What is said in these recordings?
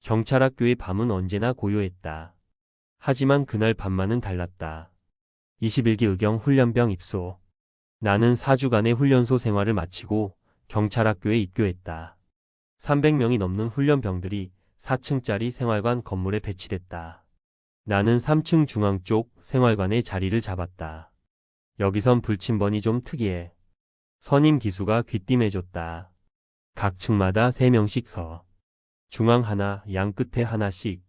경찰학교의 밤은 언제나 고요했다. 하지만 그날 밤만은 달랐다. 21기 의경 훈련병 입소. 나는 4주간의 훈련소 생활을 마치고 경찰학교에 입교했다. 300명이 넘는 훈련병들이 4층짜리 생활관 건물에 배치됐다. 나는 3층 중앙 쪽 생활관에 자리를 잡았다. 여기선 불침번이 좀 특이해. 선임 기수가 귀띔해줬다. 각 층마다 3명씩 서. 중앙 하나, 양 끝에 하나씩.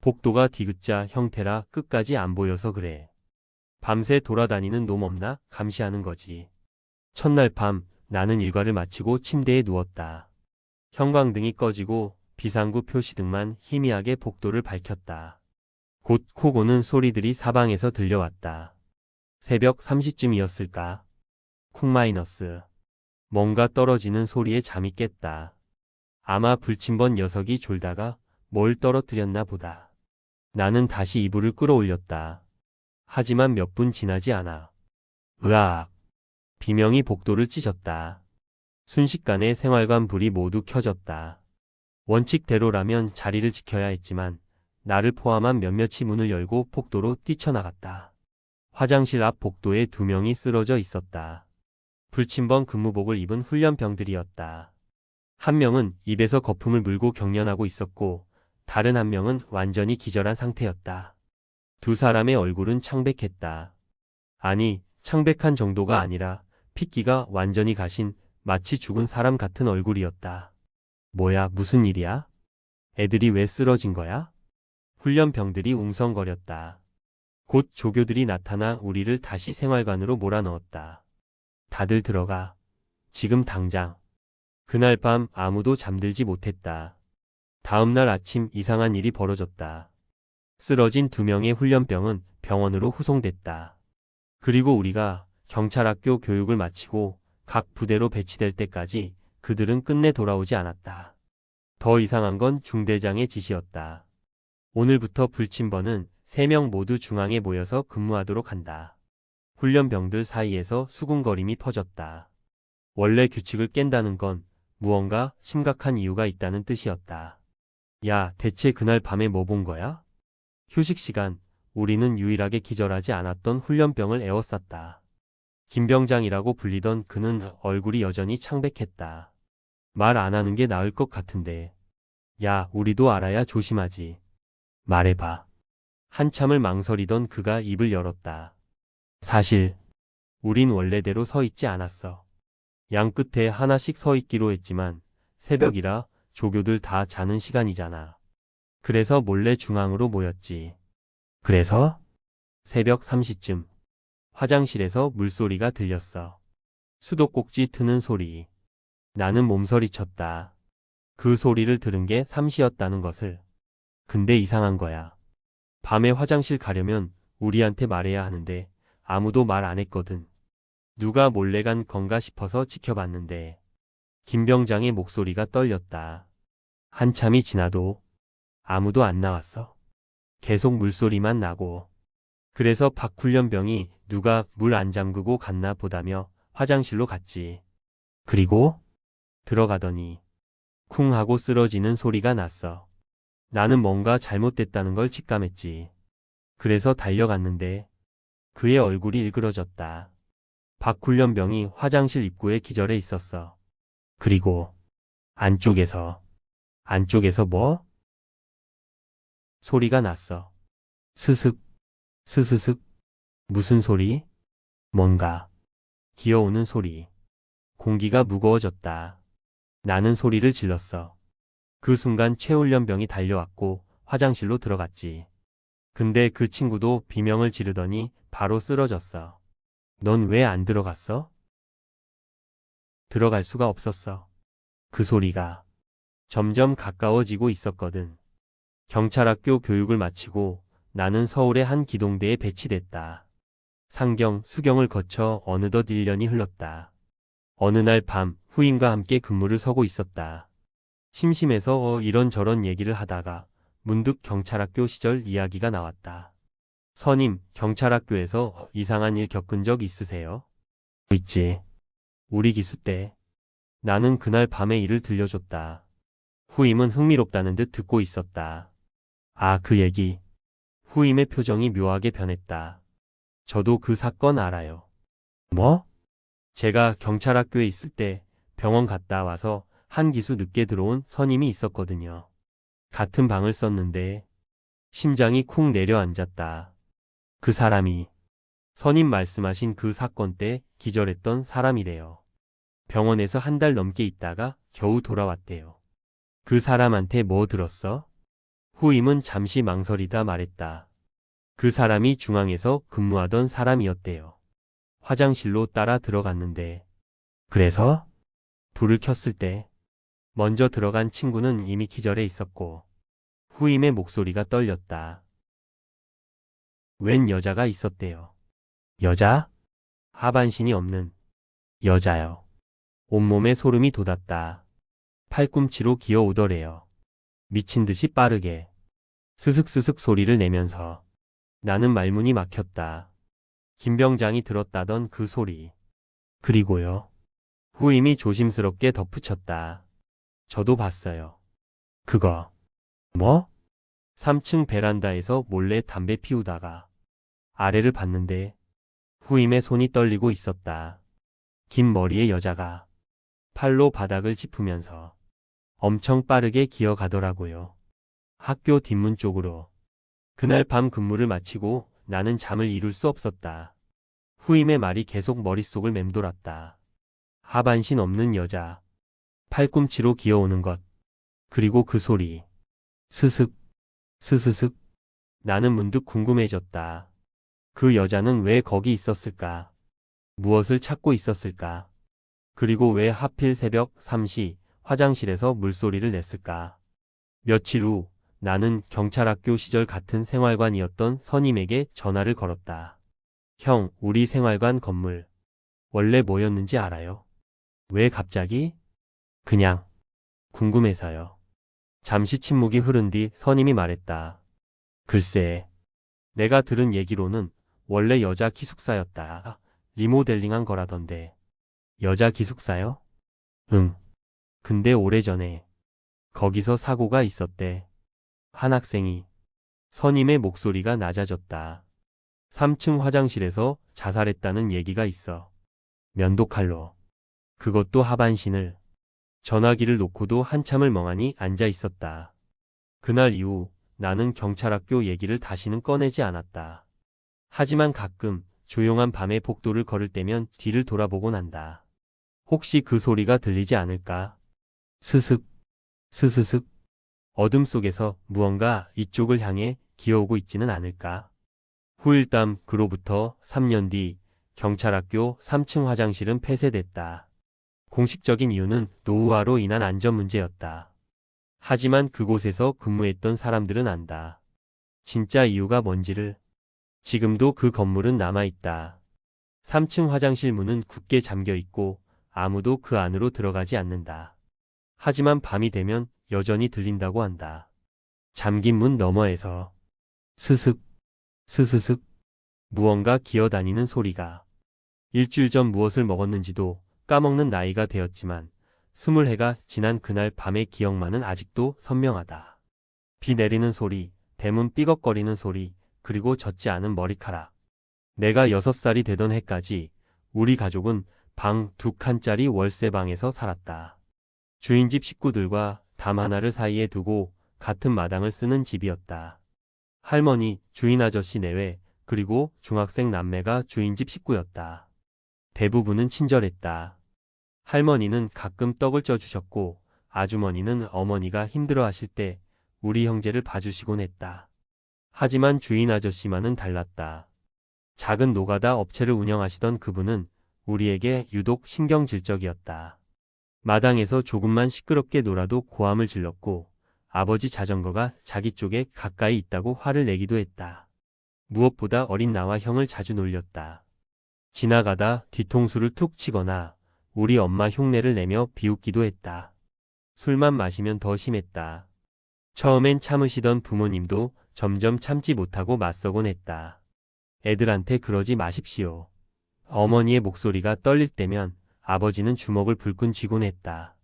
복도가 디귿자 형태라 끝까지 안 보여서 그래. 밤새 돌아다니는 놈 없나 감시하는 거지. 첫날 밤 나는 일과를 마치고 침대에 누웠다. 형광등이 꺼지고 비상구 표시등만 희미하게 복도를 밝혔다. 곧 코 고는 소리들이 사방에서 들려왔다. 새벽 3시쯤이었을까? 쿵 마이너스. 뭔가 떨어지는 소리에 잠이 깼다. 아마 불침번 녀석이 졸다가 뭘 떨어뜨렸나 보다. 나는 다시 이불을 끌어올렸다. 하지만 몇 분 지나지 않아. 으악. 비명이 복도를 찢었다. 순식간에 생활관 불이 모두 켜졌다. 원칙대로라면 자리를 지켜야 했지만 나를 포함한 몇몇이 문을 열고 복도로 뛰쳐나갔다. 화장실 앞 복도에 2명이 쓰러져 있었다. 불침번 근무복을 입은 훈련병들이었다. 한 명은 입에서 거품을 물고 경련하고 있었고 다른 한 명은 완전히 기절한 상태였다. 두 사람의 얼굴은 창백했다. 아니, 창백한 정도가 아니라 핏기가 완전히 가신 마치 죽은 사람 같은 얼굴이었다. 뭐야, 무슨 일이야? 애들이 왜 쓰러진 거야? 훈련병들이 웅성거렸다. 곧 조교들이 나타나 우리를 다시 생활관으로 몰아넣었다. 다들 들어가. 지금 당장. 그날 밤 아무도 잠들지 못했다. 다음날 아침 이상한 일이 벌어졌다. 쓰러진 2명의 훈련병은 병원으로 후송됐다. 그리고 우리가 경찰학교 교육을 마치고 각 부대로 배치될 때까지 그들은 끝내 돌아오지 않았다. 더 이상한 건 중대장의 지시였다. 오늘부터 불침번은 3명 모두 중앙에 모여서 근무하도록 한다. 훈련병들 사이에서 수군거림이 퍼졌다. 원래 규칙을 깬다는 건 무언가 심각한 이유가 있다는 뜻이었다. 야, 대체 그날 밤에 뭐 본 거야? 휴식 시간, 우리는 유일하게 기절하지 않았던 훈련병을 에워쌌다. 김병장이라고 불리던 그는 얼굴이 여전히 창백했다. 말 안 하는 게 나을 것 같은데. 야, 우리도 알아야 조심하지. 말해봐. 한참을 망설이던 그가 입을 열었다. 사실, 우린 원래대로 서 있지 않았어. 양 끝에 하나씩 서 있기로 했지만 새벽이라 조교들 다 자는 시간이잖아. 그래서 몰래 중앙으로 모였지. 그래서? 새벽 3시쯤 화장실에서 물소리가 들렸어. 수도꼭지 트는 소리. 나는 몸서리쳤다. 그 소리를 들은 게 삼시였다는 것을. 근데 이상한 거야. 밤에 화장실 가려면 우리한테 말해야 하는데 아무도 말 안 했거든. 누가 몰래 간 건가 싶어서 지켜봤는데 김병장의 목소리가 떨렸다. 한참이 지나도 아무도 안 나왔어. 계속 물소리만 나고. 그래서 박 훈련병이 누가 물 안 잠그고 갔나 보다며 화장실로 갔지. 그리고 들어가더니 쿵 하고 쓰러지는 소리가 났어. 나는 뭔가 잘못됐다는 걸 직감했지. 그래서 달려갔는데 그의 얼굴이 일그러졌다. 박 훈련병이 화장실 입구에 기절해 있었어. 그리고 안쪽에서 뭐? 소리가 났어. 스슥, 스스슥. 무슨 소리? 뭔가 기어오는 소리. 공기가 무거워졌다. 나는 소리를 질렀어. 그 순간 최훈련병이 달려왔고 화장실로 들어갔지. 근데 그 친구도 비명을 지르더니 바로 쓰러졌어. 넌 왜 안 들어갔어? 들어갈 수가 없었어. 그 소리가 점점 가까워지고 있었거든. 경찰학교 교육을 마치고 나는 서울의 한 기동대에 배치됐다. 상경, 수경을 거쳐 어느덧 1년이 흘렀다. 어느 날 밤 후임과 함께 근무를 서고 있었다. 심심해서 이런저런 얘기를 하다가 문득 경찰학교 시절 이야기가 나왔다. 선임, 경찰학교에서 이상한 일 겪은 적 있으세요? 있지. 우리 기수 때. 나는 그날 밤의 일을 들려줬다. 후임은 흥미롭다는 듯 듣고 있었다. 아, 그 얘기. 후임의 표정이 묘하게 변했다. 저도 그 사건 알아요. 뭐? 제가 경찰학교에 있을 때 병원 갔다 와서 한 기수 늦게 들어온 선임이 있었거든요. 같은 방을 썼는데 심장이 쿵 내려앉았다. 그 사람이 선임 말씀하신 그 사건 때 기절했던 사람이래요. 병원에서 한 달 넘게 있다가 겨우 돌아왔대요. 그 사람한테 뭐 들었어? 후임은 잠시 망설이다 말했다. 그 사람이 중앙에서 근무하던 사람이었대요. 화장실로 따라 들어갔는데. 그래서? 불을 켰을 때 먼저 들어간 친구는 이미 기절해 있었고 후임의 목소리가 떨렸다. 웬 여자가 있었대요. 여자? 하반신이 없는 여자요. 온몸에 소름이 돋았다. 팔꿈치로 기어오더래요. 미친 듯이 빠르게 스슥스슥 소리를 내면서 나는 말문이 막혔다. 김병장이 들었다던 그 소리. 그리고요. 후임이 조심스럽게 덧붙였다. 저도 봤어요. 그거. 뭐? 3층 베란다에서 몰래 담배 피우다가 아래를 봤는데 후임의 손이 떨리고 있었다. 긴 머리의 여자가 팔로 바닥을 짚으면서 엄청 빠르게 기어가더라고요. 학교 뒷문 쪽으로. 그날 밤 근무를 마치고 나는 잠을 이룰 수 없었다. 후임의 말이 계속 머릿속을 맴돌았다. 하반신 없는 여자. 팔꿈치로 기어오는 것. 그리고 그 소리. 스슥, 스스슥. 나는 문득 궁금해졌다. 그 여자는 왜 거기 있었을까? 무엇을 찾고 있었을까? 그리고 왜 하필 새벽 3시 화장실에서 물소리를 냈을까? 며칠 후 나는 경찰학교 시절 같은 생활관이었던 선임에게 전화를 걸었다. 형, 우리 생활관 건물 원래 뭐였는지 알아요? 왜 갑자기? 그냥 궁금해서요. 잠시 침묵이 흐른 뒤 선임이 말했다. 글쎄, 내가 들은 얘기로는 원래 여자 기숙사였다. 리모델링한 거라던데. 여자 기숙사요? 응. 근데 오래전에 거기서 사고가 있었대. 한 학생이. 선임의 목소리가 낮아졌다. 3층 화장실에서 자살했다는 얘기가 있어. 면도칼로. 그것도 하반신을. 전화기를 놓고도 한참을 멍하니 앉아 있었다. 그날 이후 나는 경찰학교 얘기를 다시는 꺼내지 않았다. 하지만 가끔 조용한 밤에 복도를 걸을 때면 뒤를 돌아보곤 한다. 혹시 그 소리가 들리지 않을까? 스슥, 스스슥. 어둠 속에서 무언가 이쪽을 향해 기어오고 있지는 않을까? 후일담 그로부터 3년 뒤 경찰학교 3층 화장실은 폐쇄됐다. 공식적인 이유는 노후화로 인한 안전 문제였다. 하지만 그곳에서 근무했던 사람들은 안다. 진짜 이유가 뭔지를. 지금도 그 건물은 남아있다. 3층 화장실 문은 굳게 잠겨 있고 아무도 그 안으로 들어가지 않는다. 하지만 밤이 되면 여전히 들린다고 한다. 잠긴 문 너머에서 스슥, 스스슥 무언가 기어다니는 소리가. 일주일 전 무엇을 먹었는지도 까먹는 나이가 되었지만 20해가 지난 그날 밤의 기억만은 아직도 선명하다. 비 내리는 소리, 대문 삐걱거리는 소리, 그리고 젖지 않은 머리카락. 내가 6살이 되던 해까지 우리 가족은 방 2칸짜리 월세방에서 살았다. 주인집 식구들과 담 하나를 사이에 두고 같은 마당을 쓰는 집이었다. 할머니, 주인 아저씨 내외, 그리고 중학생 남매가 주인집 식구였다. 대부분은 친절했다. 할머니는 가끔 떡을 쪄주셨고 아주머니는 어머니가 힘들어하실 때 우리 형제를 봐주시곤 했다. 하지만 주인 아저씨만은 달랐다. 작은 노가다 업체를 운영하시던 그분은 우리에게 유독 신경질적이었다. 마당에서 조금만 시끄럽게 놀아도 고함을 질렀고 아버지 자전거가 자기 쪽에 가까이 있다고 화를 내기도 했다. 무엇보다 어린 나와 형을 자주 놀렸다. 지나가다 뒤통수를 툭 치거나 우리 엄마 흉내를 내며 비웃기도 했다. 술만 마시면 더 심했다. 처음엔 참으시던 부모님도 점점 참지 못하고 맞서곤 했다. 애들한테 그러지 마십시오. 어머니의 목소리가 떨릴 때면 아버지는 주먹을 불끈 쥐곤 했다.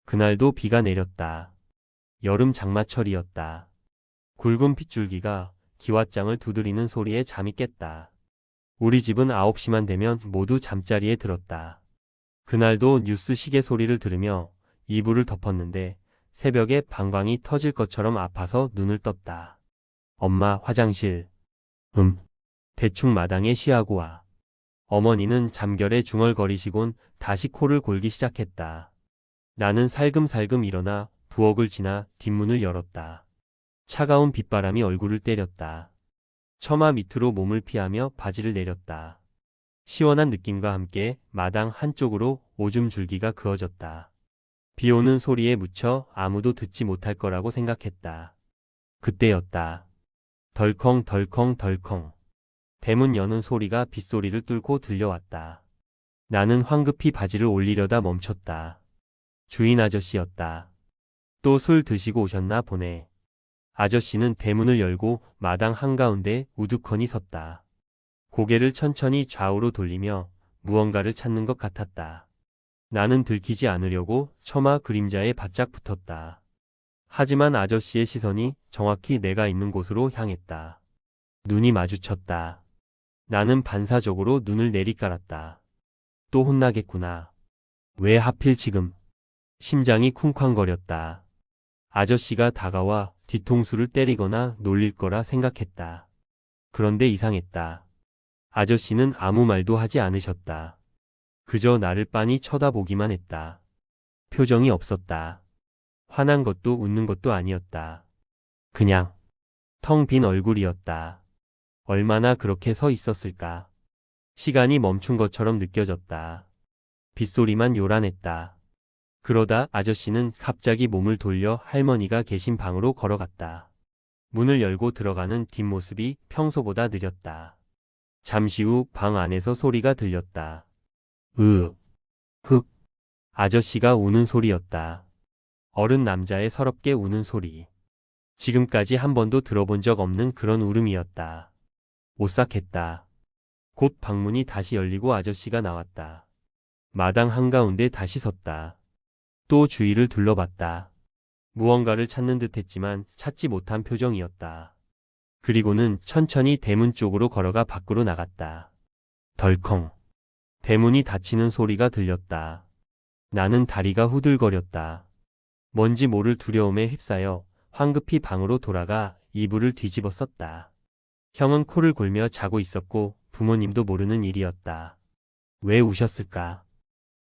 그날도 비가 내렸다. 여름 장마철이었다. 굵은 핏줄기가 기왓장을 두드리는 소리에 잠이 깼다. 우리 집은 9시만 되면 모두 잠자리에 들었다. 그날도 뉴스 시계 소리를 들으며 이불을 덮었는데 새벽에 방광이 터질 것처럼 아파서 눈을 떴다. 엄마, 화장실. 대충 마당에 쉬하고 와. 어머니는 잠결에 중얼거리시곤 다시 코를 골기 시작했다. 나는 살금살금 일어나 부엌을 지나 뒷문을 열었다. 차가운 빗바람이 얼굴을 때렸다. 처마 밑으로 몸을 피하며 바지를 내렸다. 시원한 느낌과 함께 마당 한쪽으로 오줌 줄기가 그어졌다. 비 오는 소리에 묻혀 아무도 듣지 못할 거라고 생각했다. 그때였다. 덜컹 덜컹 덜컹. 대문 여는 소리가 빗소리를 뚫고 들려왔다. 나는 황급히 바지를 올리려다 멈췄다. 주인 아저씨였다. 또 술 드시고 오셨나 보네. 아저씨는 대문을 열고 마당 한가운데 우두커니 섰다. 고개를 천천히 좌우로 돌리며 무언가를 찾는 것 같았다. 나는 들키지 않으려고 처마 그림자에 바짝 붙었다. 하지만 아저씨의 시선이 정확히 내가 있는 곳으로 향했다. 눈이 마주쳤다. 나는 반사적으로 눈을 내리깔았다. 또 혼나겠구나. 왜 하필 지금? 심장이 쿵쾅거렸다. 아저씨가 다가와 뒤통수를 때리거나 놀릴 거라 생각했다. 그런데 이상했다. 아저씨는 아무 말도 하지 않으셨다. 그저 나를 빤히 쳐다보기만 했다. 표정이 없었다. 화난 것도 웃는 것도 아니었다. 그냥 텅 빈 얼굴이었다. 얼마나 그렇게 서 있었을까. 시간이 멈춘 것처럼 느껴졌다. 빗소리만 요란했다. 그러다 아저씨는 갑자기 몸을 돌려 할머니가 계신 방으로 걸어갔다. 문을 열고 들어가는 뒷모습이 평소보다 느렸다. 잠시 후 방 안에서 소리가 들렸다. 흑. 아저씨가 우는 소리였다. 어른 남자의 서럽게 우는 소리. 지금까지 한 번도 들어본 적 없는 그런 울음이었다. 오싹했다. 곧 방문이 다시 열리고 아저씨가 나왔다. 마당 한가운데 다시 섰다. 또 주위를 둘러봤다. 무언가를 찾는 듯 했지만 찾지 못한 표정이었다. 그리고는 천천히 대문 쪽으로 걸어가 밖으로 나갔다. 덜컹. 대문이 닫히는 소리가 들렸다. 나는 다리가 후들거렸다. 뭔지 모를 두려움에 휩싸여 황급히 방으로 돌아가 이불을 뒤집어 썼다. 형은 코를 골며 자고 있었고 부모님도 모르는 일이었다. 왜 우셨을까?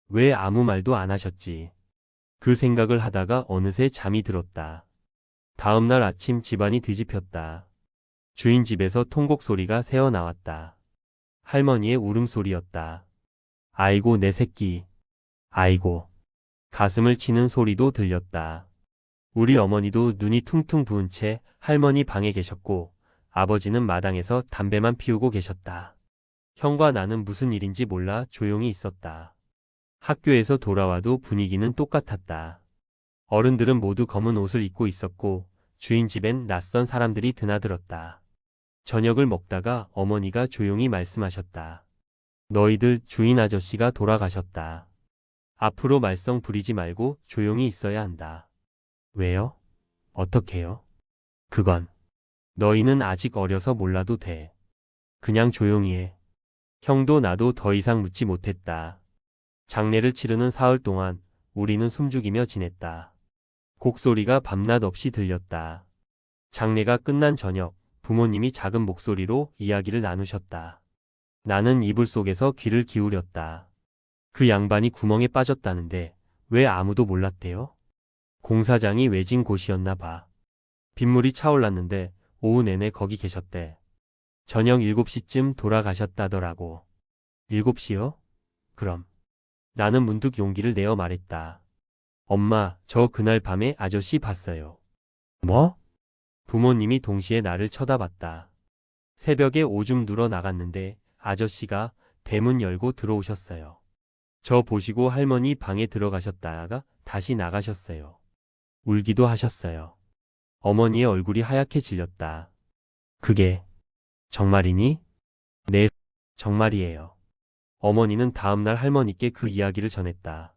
왜 아무 말도 안 하셨지? 그 생각을 하다가 어느새 잠이 들었다. 다음 날 아침 집안이 뒤집혔다. 주인 집에서 통곡 소리가 새어나왔다. 할머니의 울음소리였다. 아이고 내 새끼. 아이고. 가슴을 치는 소리도 들렸다. 우리 어머니도 눈이 퉁퉁 부은 채 할머니 방에 계셨고 아버지는 마당에서 담배만 피우고 계셨다. 형과 나는 무슨 일인지 몰라 조용히 있었다. 학교에서 돌아와도 분위기는 똑같았다. 어른들은 모두 검은 옷을 입고 있었고 주인 집엔 낯선 사람들이 드나들었다. 저녁을 먹다가 어머니가 조용히 말씀하셨다. 너희들 주인 아저씨가 돌아가셨다. 앞으로 말썽 부리지 말고 조용히 있어야 한다. 왜요? 어떻게요? 그건 너희는 아직 어려서 몰라도 돼. 그냥 조용히 해. 형도 나도 더 이상 묻지 못했다. 장례를 치르는 사흘 동안 우리는 숨죽이며 지냈다. 곡소리가 밤낮 없이 들렸다. 장례가 끝난 저녁 부모님이 작은 목소리로 이야기를 나누셨다. 나는 이불 속에서 귀를 기울였다. 그 양반이 구멍에 빠졌다는데 왜 아무도 몰랐대요? 공사장이 외진 곳이었나 봐. 빗물이 차올랐는데 오후 내내 거기 계셨대. 저녁 7시쯤 돌아가셨다더라고. 7시요? 그럼. 나는 문득 용기를 내어 말했다. 엄마, 저 그날 밤에 아저씨 봤어요. 뭐? 부모님이 동시에 나를 쳐다봤다. 새벽에 오줌 누러 나갔는데 아저씨가 대문 열고 들어오셨어요. 저 보시고 할머니 방에 들어가셨다가 다시 나가셨어요. 울기도 하셨어요. 어머니의 얼굴이 하얗게 질렸다. 그게 정말이니? 네, 정말이에요. 어머니는 다음날 할머니께 그 이야기를 전했다.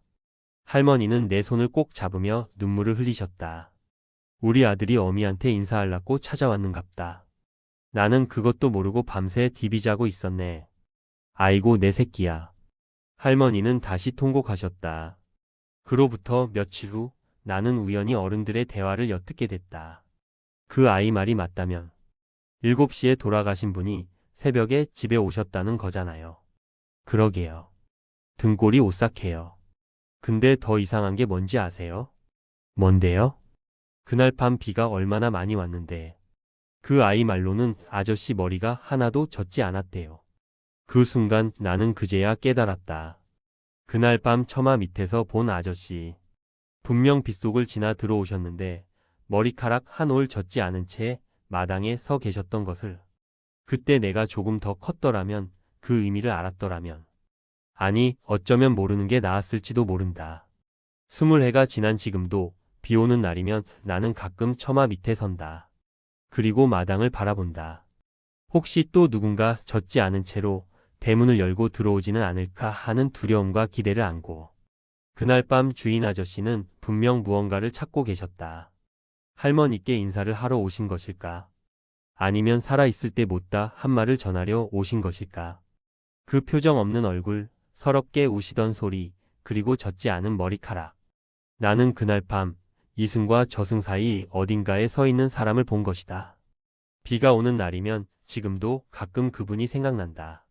할머니는 내 손을 꼭 잡으며 눈물을 흘리셨다. 우리 아들이 어미한테 인사하려고 찾아왔는갑다. 나는 그것도 모르고 밤새 디비자고 있었네. 아이고 내 새끼야. 할머니는 다시 통곡하셨다. 그로부터 며칠 후 나는 우연히 어른들의 대화를 엿듣게 됐다. 그 아이 말이 맞다면 7시에 돌아가신 분이 새벽에 집에 오셨다는 거잖아요. 그러게요. 등골이 오싹해요. 근데 더 이상한 게 뭔지 아세요? 뭔데요? 그날 밤 비가 얼마나 많이 왔는데 그 아이 말로는 아저씨 머리가 하나도 젖지 않았대요. 그 순간 나는 그제야 깨달았다. 그날 밤 처마 밑에서 본 아저씨. 분명 빗속을 지나 들어오셨는데 머리카락 한 올 젖지 않은 채 마당에 서 계셨던 것을. 그때 내가 조금 더 컸더라면 그 의미를 알았더라면. 아니 어쩌면 모르는 게 나았을지도 모른다. 20해가 지난 지금도 비 오는 날이면 나는 가끔 처마 밑에 선다. 그리고 마당을 바라본다. 혹시 또 누군가 젖지 않은 채로 대문을 열고 들어오지는 않을까 하는 두려움과 기대를 안고. 그날 밤 주인 아저씨는 분명 무언가를 찾고 계셨다. 할머니께 인사를 하러 오신 것일까? 아니면 살아있을 때 못다 한 말을 전하려 오신 것일까? 그 표정 없는 얼굴, 서럽게 우시던 소리, 그리고 젖지 않은 머리카락. 나는 그날 밤 이승과 저승 사이 어딘가에 서 있는 사람을 본 것이다. 비가 오는 날이면 지금도 가끔 그분이 생각난다.